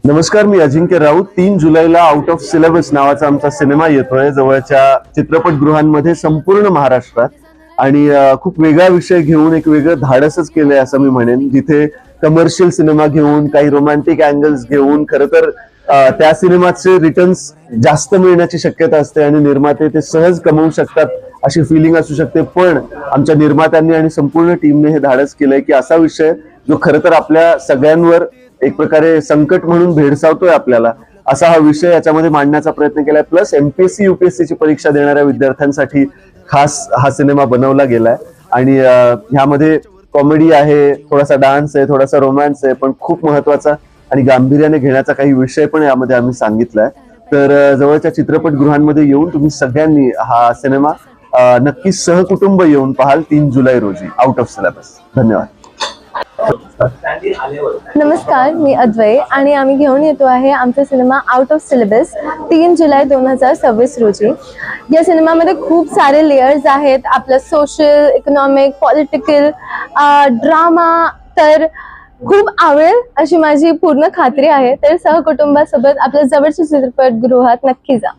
नमस्कार, मी अजिंक्य राऊत. 3 जुलैला out of syllabus नावाचा आमचा सिनेमा येतोय जवळच्या चित्रपटगृहांमध्ये संपूर्ण महाराष्ट्रात. आणि खूप वेगळा विषय घेऊन एक वेगळं धाडसच केलंय असं मी म्हणेन, जिथे कमर्शियल सिनेमा घेऊन काही रोमॅन्टिक अँगल्स घेऊन खरं तर त्या सिनेमाचे रिटर्न्स जास्त मिळण्याची शक्यता असते आणि निर्माते ते सहज कमवू शकतात अशी फिलिंग असू शकते. पण आमच्या निर्मात्यांनी आणि संपूर्ण टीमने हे धाडस केलंय की असा विषय जो खरं तर आपल्या सगळ्यांवर एक प्रकारे संकट म्हणून भेडसावतोय आपल्याला, असा हा विषय याच्यामध्ये मांडण्याचा प्रयत्न केलाय. प्लस एमपीएससी युपीएससी ची परीक्षा देणाऱ्या विद्यार्थ्यांसाठी खास हा सिनेमा बनवला गेलाय. आणि ह्यामध्ये कॉमेडी आहे, थोडासा डान्स आहे, थोडासा रोमॅन्स आहे, पण खूप महत्वाचा आणि गांभीर्याने घेण्याचा काही विषय पण यामध्ये आम्ही सांगितलाय. तर जवळच्या चित्रपटगृहांमध्ये येऊन तुम्ही सगळ्यांनी हा सिनेमा नक्कीच सहकुटुंब येऊन पाहाल 3 जुलै रोजी आउट ऑफ सिलेबस. धन्यवाद. नमस्कार, मी अद्वय आणि आम्ही घेऊन येतो आहे आमचा सिनेमा आउट ऑफ सिलेबस 3 जुलै 2026 रोजी. या सिनेमामध्ये खूप सारे लेयर्स आहेत. आपलं सोशल, इकॉनॉमिक, पॉलिटिकल, ड्रामा, तर खूप आवडेल अशी माझी पूर्ण खात्री आहे. तर सहकुटुंबासोबत आपल्या जवळच्या चित्रपटगृहात नक्की जा.